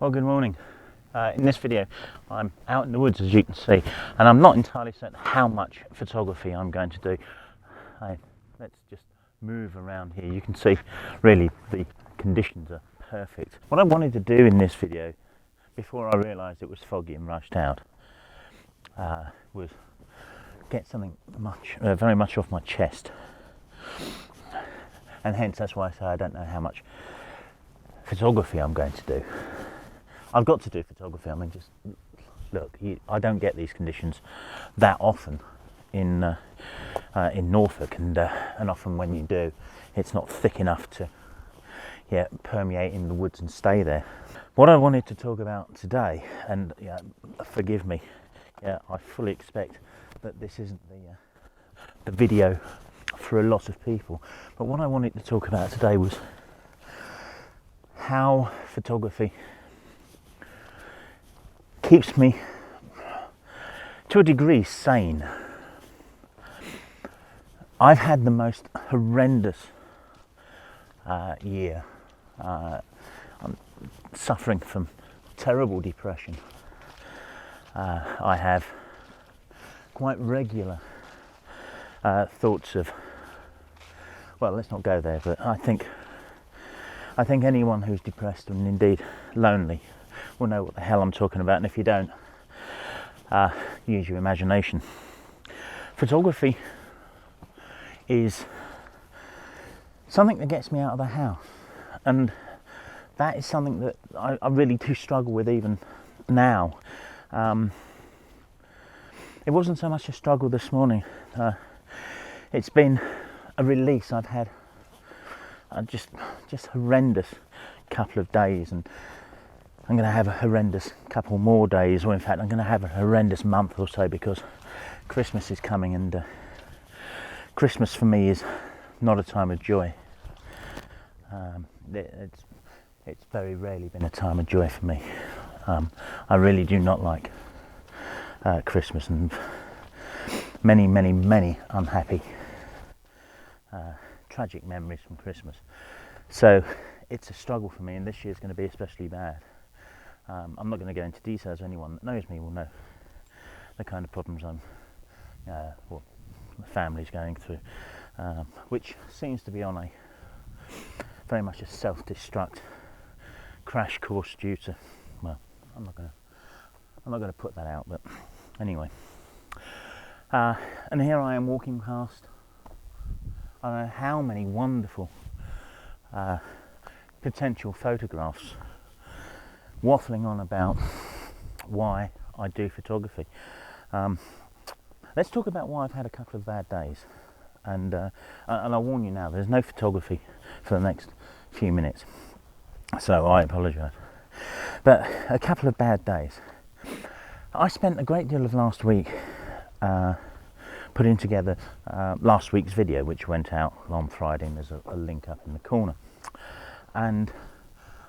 Well, good morning. In this video I'm out in the woods, as you can see, and I'm not entirely certain how much photography I'm going to do. Let's just move around here. You can see really the conditions are perfect. What I wanted to do in this video, before I realised it was foggy and rushed out, was get something very much off my chest, and hence that's why I say I don't know how much photography I'm going to do. I've got to do photography. I mean, just look, I don't get these conditions that often in Norfolk, and often when you do, it's not thick enough to permeate in the woods and stay there. What I wanted to talk about today, and forgive me, I fully expect that this isn't the video for a lot of people, but what I wanted to talk about today was how photography keeps me, to a degree, sane. I've had the most horrendous year. I'm suffering from terrible depression. I have quite regular thoughts of, well, let's not go there, but I think anyone who's depressed and indeed lonely will know what the hell I'm talking about, and if you don't, use your imagination. Photography is something that gets me out of the house, and that is something that I really do struggle with even now. It wasn't so much a struggle this morning. It's been a release. I've had just horrendous couple of days, and I'm going to have a horrendous couple more days, or in fact I'm going to have a horrendous month or so, because Christmas is coming, and Christmas for me is not a time of joy. It's very rarely been a time of joy for me. I really do not like Christmas, and many unhappy, tragic memories from Christmas. So it's a struggle for me, and this year's going to be especially bad. I'm not going to go into details. Anyone that knows me will know the kind of problems the family's going through, which seems to be on a very much a self-destruct crash course due to, well, I'm not going to put that out, but anyway. And here I am walking past, I don't know how many wonderful potential photographs, waffling on about why I do photography. Let's talk about why I've had a couple of bad days, and I'll warn you now, there's no photography for the next few minutes, so I apologise. But a couple of bad days. I spent a great deal of last week putting together last week's video, which went out on Friday, and there's a link up in the corner. And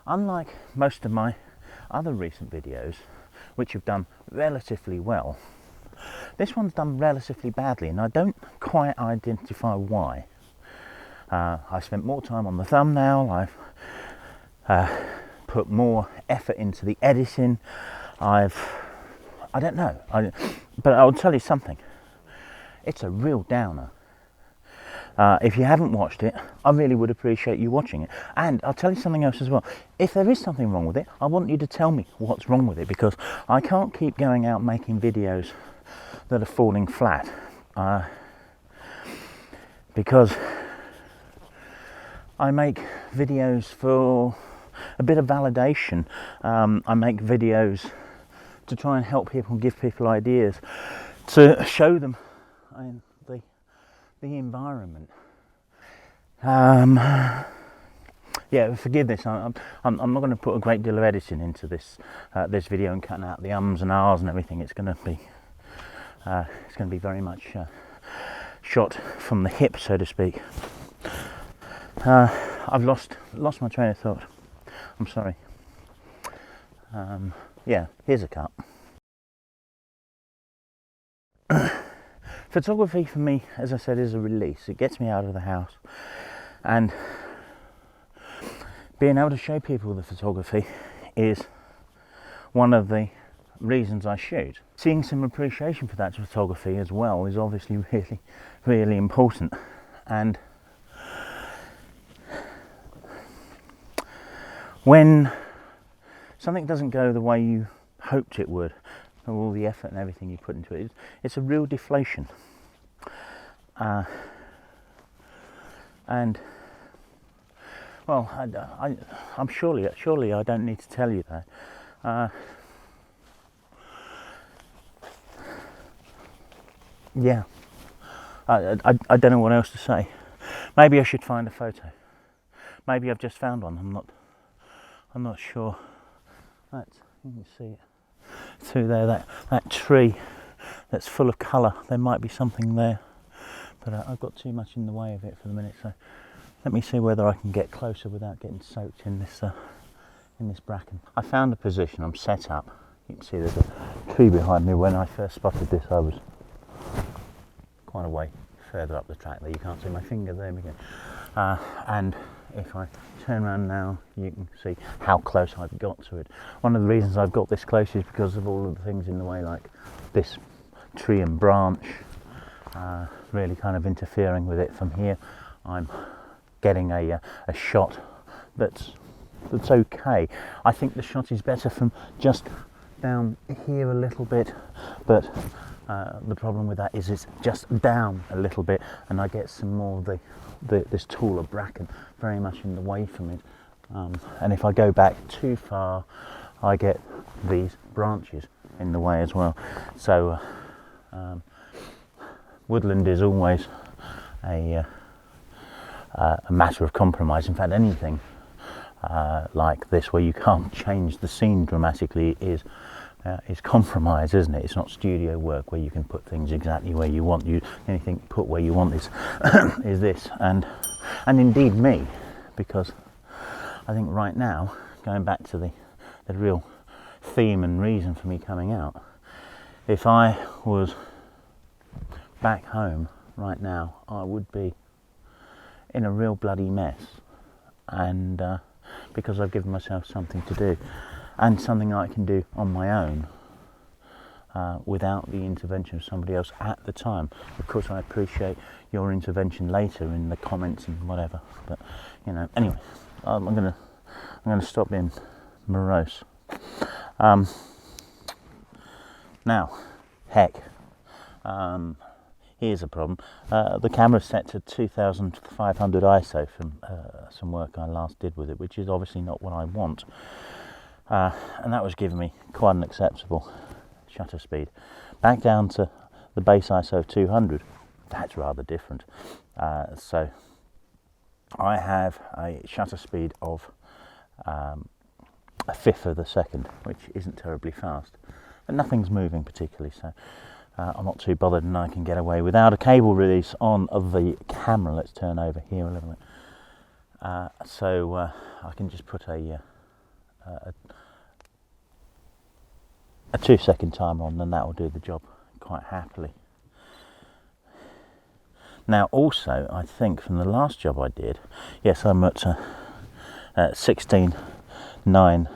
unlike most of my other recent videos, which have done relatively well, this one's done relatively badly, and I don't quite identify why. I spent more time on the thumbnail, I've put more effort into the editing, I don't know, but I'll tell you something, it's a real downer. If you haven't watched it, I really would appreciate you watching it. And I'll tell you something else as well. If there is something wrong with it, I want you to tell me what's wrong with it, because I can't keep going out making videos that are falling flat. Because I make videos for a bit of validation. I make videos to try and help people, give people ideas, to show them the environment. Forgive this. I'm not going to put a great deal of editing into this video and cutting out the ums and ahs and everything. It's going to be very much shot from the hip, so to speak. I've lost my train of thought. I'm sorry. Here's a cut. Photography for me, as I said, is a release. It gets me out of the house, and being able to show people the photography is one of the reasons I shoot. Seeing some appreciation for that photography as well is obviously really, really important. And when something doesn't go the way you hoped it would, all the effort and everything you put into it, it's a real deflation. And well, I'm surely I don't need to tell you that. Yeah, I don't know what else to say. Maybe I should find a photo. Maybe I've just found one. I'm not sure. You can see it through there. That tree that's full of colour. There might be something there, but I've got too much in the way of it for the minute. So let me see whether I can get closer without getting soaked in this bracken. I found a position. I'm set up. You can see there's a tree behind me. When I first spotted this, I was quite a way further up the track there. You can't see my finger there again. And if I turn around now, you can see how close I've got to it. One of the reasons I've got this close is because of all of the things in the way, like this tree and branch really kind of interfering with it. From here I'm getting a shot that's okay. I think the shot is better from just down here a little bit, but the problem with that is it's just down a little bit, and I get some more of this taller bracken very much in the way from it. And if I go back too far, I get these branches in the way as well. So woodland is always a matter of compromise. In fact, anything like this where you can't change the scene dramatically is compromise, isn't it? It's not studio work where you can put things exactly where you want. Anything put where you want is is this, and indeed me, because I think right now, going back to the real theme and reason for me coming out, if I was back home right now, I would be in a real bloody mess, and because I've given myself something to do, and something I can do on my own without the intervention of somebody else at the time. Of course, I appreciate your intervention later in the comments and whatever, but you know, anyway, I'm gonna stop being morose. Now, heck, here's a problem. The camera's set to 2500 ISO from some work I last did with it, which is obviously not what I want. And that was giving me quite an acceptable shutter speed. Back down to the base ISO of 200, that's rather different. So I have a shutter speed of a fifth of a second, which isn't terribly fast, but nothing's moving particularly, so I'm not too bothered, and I can get away without a cable release on the camera. Let's turn over here a little bit. So I can just put a 2-second timer on, and that will do the job quite happily. Now also, I think from the last job I did, yes, I'm at 16:9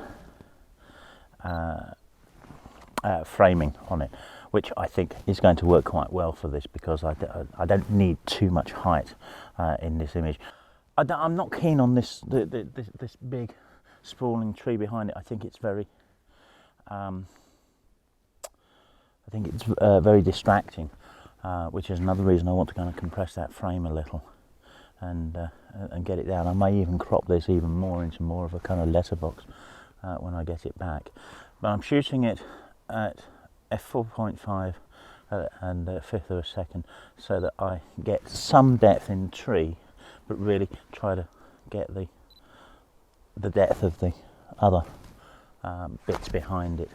framing on it, which I think is going to work quite well for this, because I don't need too much height in this image. I'm not keen on this big sprawling tree behind it. I think it's very very distracting, which is another reason I want to kind of compress that frame a little and get it down. I may even crop this even more into more of a kind of letterbox when I get it back. But I'm shooting it at f4.5 and a fifth of a second, so that I get some depth in the tree, but really try to get the depth of the other bits behind it.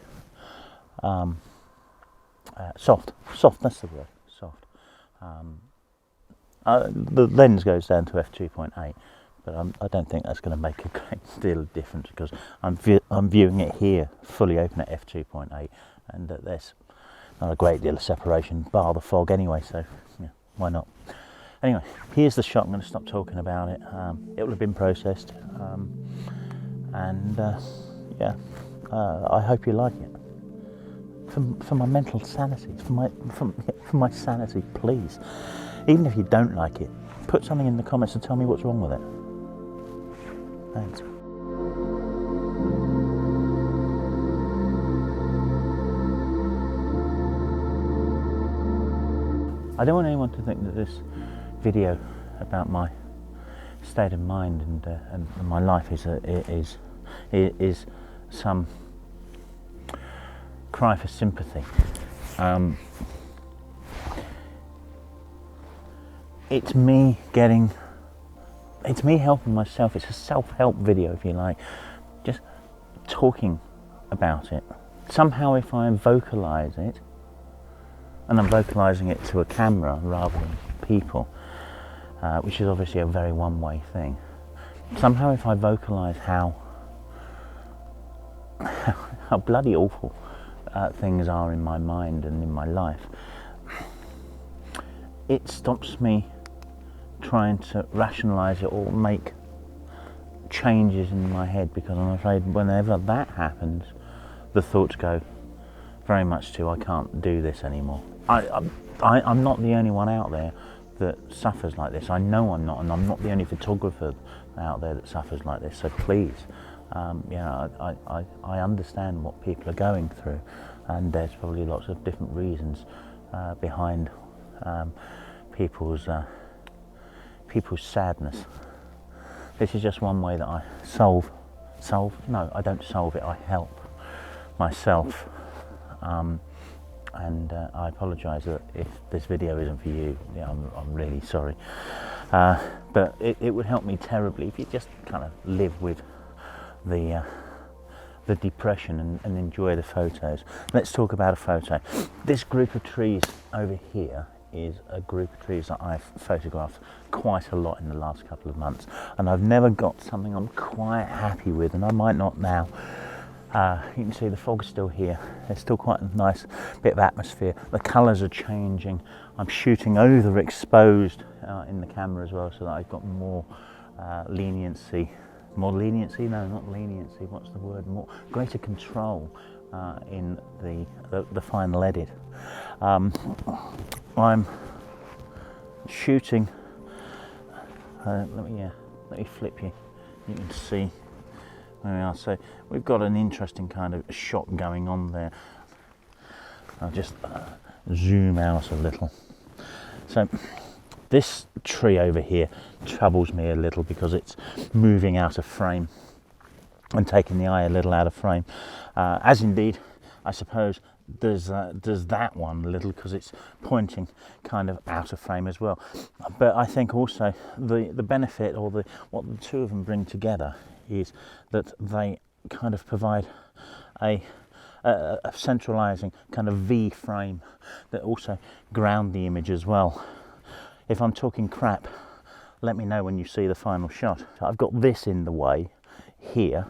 Soft, that's the word, soft. The lens goes down to f2.8, but I don't think that's going to make a great deal of difference, because I'm viewing it here fully open at f2.8, and there's not a great deal of separation, bar the fog anyway, so yeah, why not? Anyway, here's the shot. I'm going to stop talking about it. It will have been processed, and yeah, I hope you like it. For my mental sanity, for my sanity, please. Even if you don't like it, put something in the comments and tell me what's wrong with it. Thanks. I don't want anyone to think that this video about my state of mind and my life is some cry for sympathy. It's me helping myself. It's a self-help video, if you like, just talking about it. Somehow if I vocalise it, and I'm vocalising it to a camera rather than people, which is obviously a very one-way thing, somehow if I vocalise how bloody awful things are in my mind and in my life, it stops me trying to rationalise it or make changes in my head, because I'm afraid whenever that happens, the thoughts go very much to, I can't do this anymore. I'm not the only one out there that suffers like this. I know I'm not, and I'm not the only photographer out there that suffers like this. So please, I understand what people are going through, and there's probably lots of different reasons behind people's sadness. This is just one way that I solve. No, I don't solve it. I help myself. And I apologise that if this video isn't for you. Yeah, I'm really sorry. But it would help me terribly if you just kind of live with the depression and enjoy the photos. Let's talk about a photo. This group of trees over here is a group of trees that I've photographed quite a lot in the last couple of months, and I've never got something I'm quite happy with, and I might not now. You can see the fog's still here. There's still quite a nice bit of atmosphere. The colours are changing. I'm shooting overexposed in the camera as well, so that I've got more leniency. More leniency? No, not leniency. What's the word? More greater control in the final edit. I'm shooting. Let me flip you. You can see. There we are. So we've got an interesting kind of shot going on there. I'll just zoom out a little. So this tree over here troubles me a little because it's moving out of frame and taking the eye a little out of frame. As indeed, I suppose, does that one a little, because it's pointing kind of out of frame as well. But I think also the benefit, or what the two of them bring together, is that they kind of provide a centralizing kind of V frame that also ground the image as well. If I'm talking crap, let me know when you see the final shot. I've got this in the way here,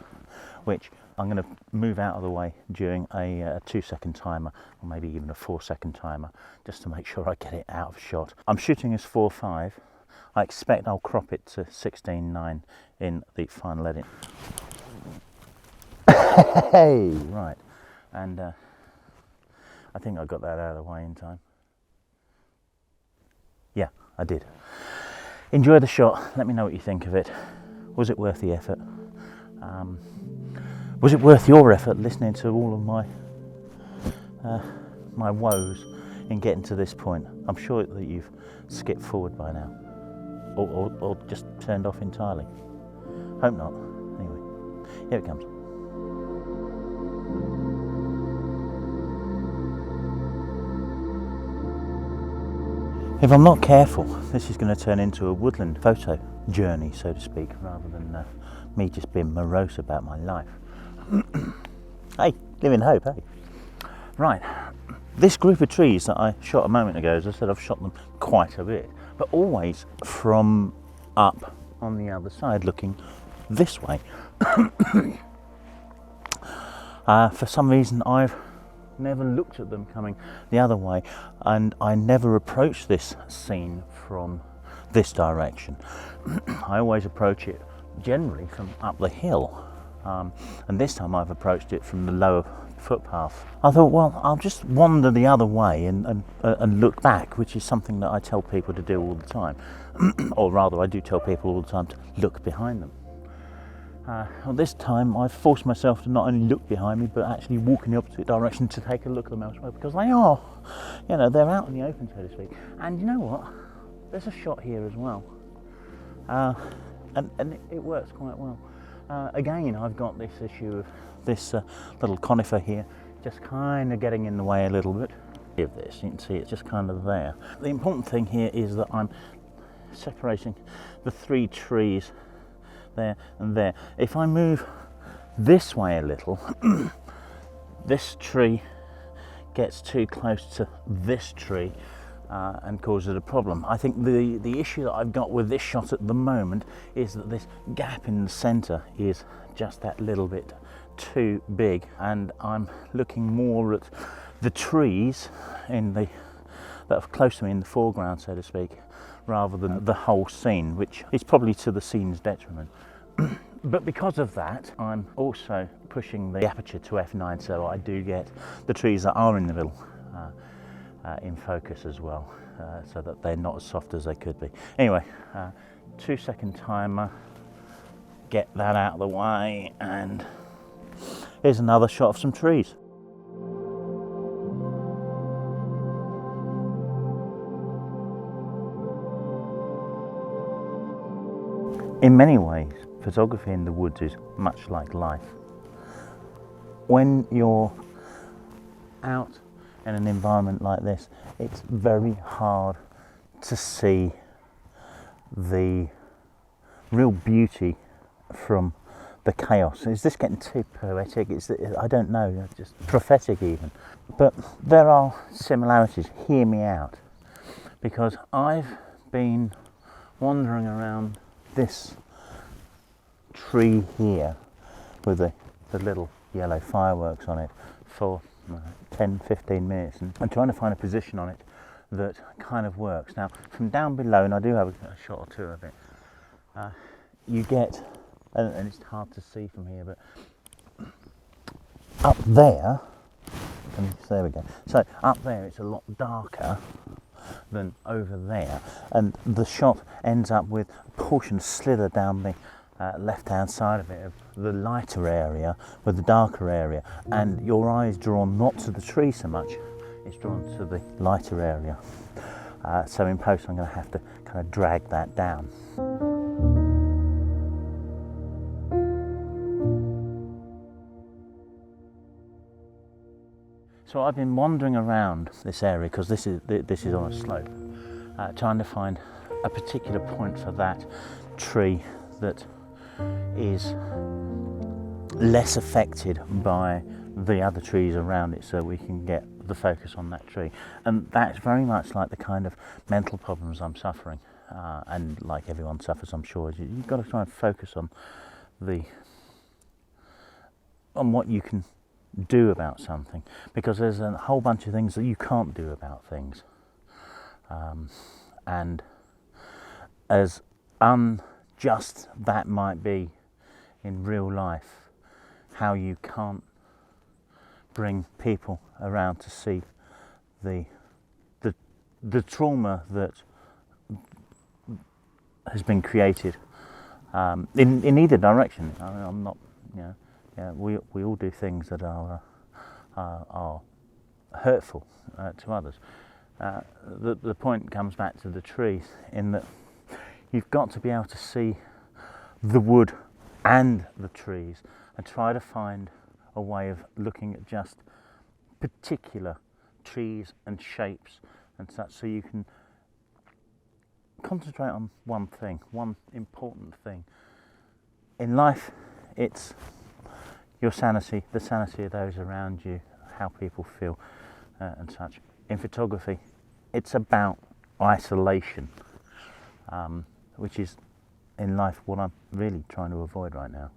which I'm going to move out of the way during a 2-second timer, or maybe even a 4-second timer, just to make sure I get it out of shot. I'm shooting as 4:5. I expect I'll crop it to 16:9 in the final edit. Hey, right, and I think I got that out of the way in time. Yeah, I did. Enjoy the shot. Let me know what you think of it. Was it worth the effort? Was it worth your effort listening to all of my woes in getting to this point? I'm sure that you've skipped forward by now, or just turned off entirely. Hope not. Anyway, here it comes. If I'm not careful, this is going to turn into a Woodland photo journey, so to speak, rather than me just being morose about my life. Hey, live in hope, hey? Right, this group of trees that I shot a moment ago, as I said, I've shot them quite a bit, but always from up on the other side, looking this way. For some reason, I've never looked at them coming the other way, and I never approach this scene from this direction. I always approach it generally from up the hill. and this time I've approached it from the lower footpath. I thought, well, I'll just wander the other way and look back, which is something that I tell people to do all the time. Or rather, I do tell people all the time to look behind them. Well, this time I've forced myself to not only look behind me, but actually walk in the opposite direction to take a look at them elsewhere, because they are, you know, they're out in the open, so to speak. And you know what? There's a shot here as well. And it works quite well. Again, I've got this issue of this little conifer here, just kind of getting in the way a little bit. Of this, you can see it's just kind of there. The important thing here is that I'm separating the three trees there and there. If I move this way a little, this tree gets too close to this tree and causes a problem. I think the issue that I've got with this shot at the moment is that this gap in the centre is just that little bit too big, and I'm looking more at the trees that are close to me in the foreground, so to speak, rather than the whole scene, which is probably to the scene's detriment. But because of that, I'm also pushing the aperture to f9, so I do get the trees that are in the middle in focus as well, so that they're not as soft as they could be. Anyway, 2-second timer, get that out of the way, and here's another shot of some trees. In many ways, photography in the woods is much like life. When you're out in an environment like this, it's very hard to see the real beauty from the chaos. Is this getting too poetic? I don't know, just prophetic even. But there are similarities, hear me out, because I've been wandering around this tree here with the little yellow fireworks on it for 10-15 minutes and trying to find a position on it that kind of works. Now from down below, and I do have a shot or two of it, you get, and it's hard to see from here, but up there, there we go, so up there it's a lot darker than over there, and the shot ends up with a portion slither down the left hand side of it, of the lighter area with the darker area, and your eye is drawn not to the tree so much, it's drawn to the lighter area. So in post I'm going to have to kind of drag that down. So I've been wandering around this area, because this is on a slope, trying to find a particular point for that tree that is less affected by the other trees around it, so we can get the focus on that tree. And that's very much like the kind of mental problems I'm suffering, and like everyone suffers, I'm sure. You've got to try and focus on what you can do about something, because there's a whole bunch of things that you can't do about things, and as unjust that might be in real life, how you can't bring people around to see the trauma that has been created in either direction. I mean, I'm not, you know, yeah, we all do things that are hurtful to others. The point comes back to the trees, in that you've got to be able to see the wood and the trees and try to find a way of looking at just particular trees and shapes and such, so you can concentrate on one thing, one important thing. In life, it's your sanity, the sanity of those around you, how people feel and such. In photography, it's about isolation, which is in life what I'm really trying to avoid right now.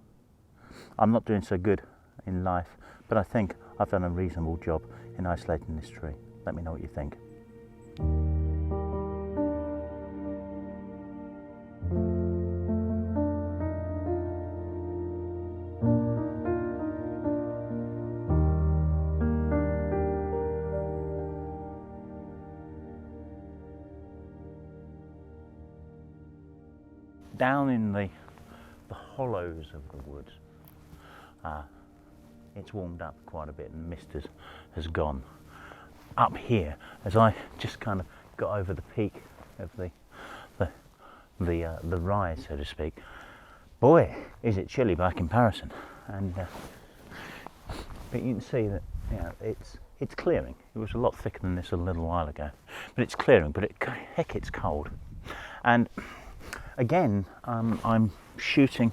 I'm not doing so good in life, but I think I've done a reasonable job in isolating this tree. Let me know what you think. down in the hollows of the woods, it's warmed up quite a bit and the mist has gone. Up here, as I just kind of got over the peak of the rise, so to speak, boy, is it chilly by comparison. And but you can see that, you know, it's clearing. It was a lot thicker than this a little while ago, but it's clearing. But heck, it's cold. And again, I'm shooting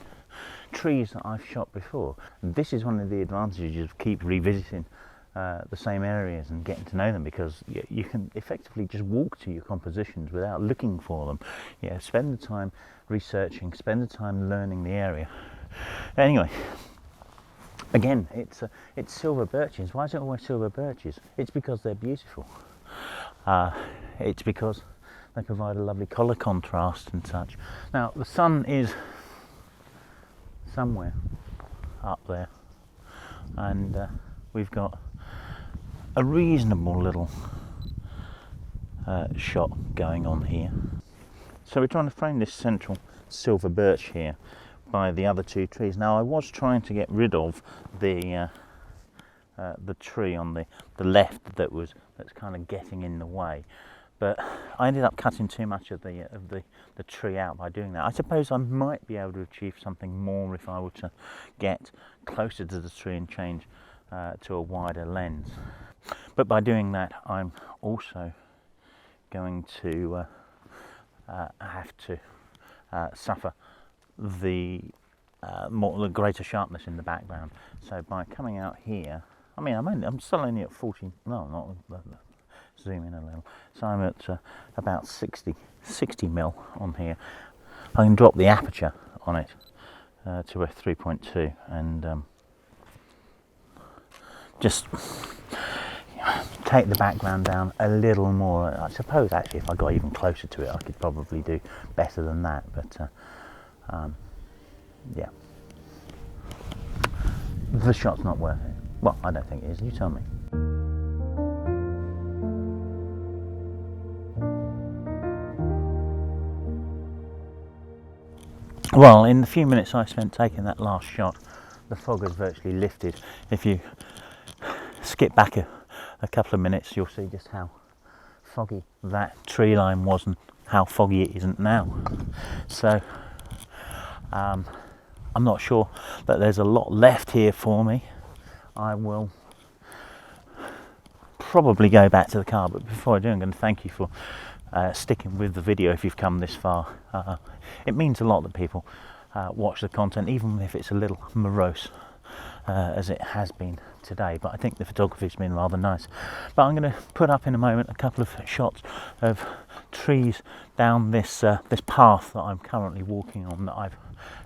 trees that I've shot before. This is one of the advantages of keep revisiting the same areas and getting to know them, because you can effectively just walk to your compositions without looking for them. Yeah, spend the time researching, spend the time learning the area. Anyway, again, it's silver birches. Why is it always silver birches? It's because they're beautiful. It's because they provide a lovely colour contrast and such. Now the sun is somewhere up there, and we've got a reasonable little shot going on here. So we're trying to frame this central silver birch here by the other two trees. Now I was trying to get rid of the tree on the left that's kind of getting in the way, but I ended up cutting too much of the tree out by doing that. I suppose I might be able to achieve something more if I were to get closer to the tree and change to a wider lens. But by doing that, I'm also going to have to suffer the greater sharpness in the background. So by coming out here, I mean, I'm still only at 40. No, not. Zoom in a little. So I'm at about 60 mil on here. I can drop the aperture on it to a 3.2 and just take the background down a little more. I suppose actually if I got even closer to it I could probably do better than that, but yeah, the shot's not worth it. Well, I don't think it is, you tell me. Well, in the few minutes I spent taking that last shot, the fog has virtually lifted. If you skip back a couple of minutes, you'll see just how foggy that tree line was and how foggy it isn't now. So I'm not sure that there's a lot left here for me. I will probably go back to the car, but before I do, I'm going to thank you for sticking with the video if you've come this far. It means a lot that people watch the content, even if it's a little morose as it has been today, but I think the photography's been rather nice. But I'm going to put up in a moment a couple of shots of trees down this this path that I'm currently walking on, that I've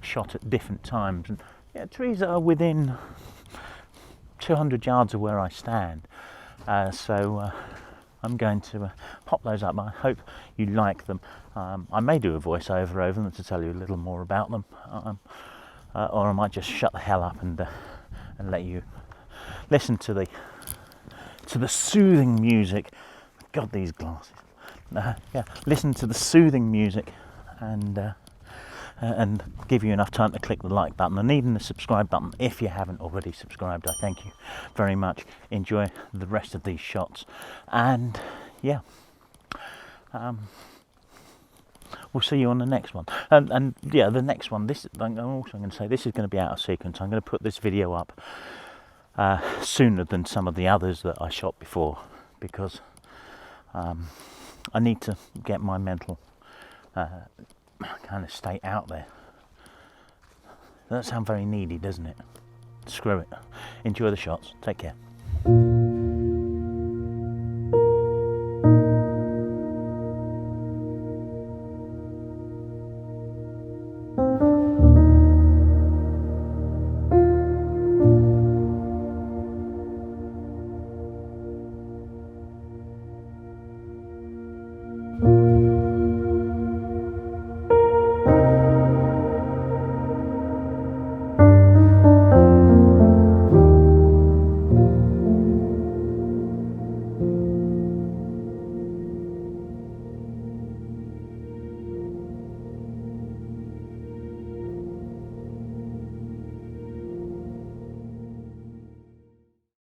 shot at different times, and yeah, trees that are within 200 yards of where I stand. So I'm going to pop those up. I hope you like them. I may do a voiceover over them to tell you a little more about them, or I might just shut the hell up and let you listen to the soothing music. God, these glasses. Yeah, listen to the soothing music and give you enough time to click the like button and even the subscribe button if you haven't already subscribed. I thank you very much. Enjoy the rest of these shots, and yeah, we'll see you on the next one. And yeah, the next one, I'm also going to say this is going to be out of sequence. I'm going to put this video up sooner than some of the others that I shot before, because I need to get my mental kind of state out there. That sounds very needy, doesn't it? Screw it. Enjoy the shots. Take care.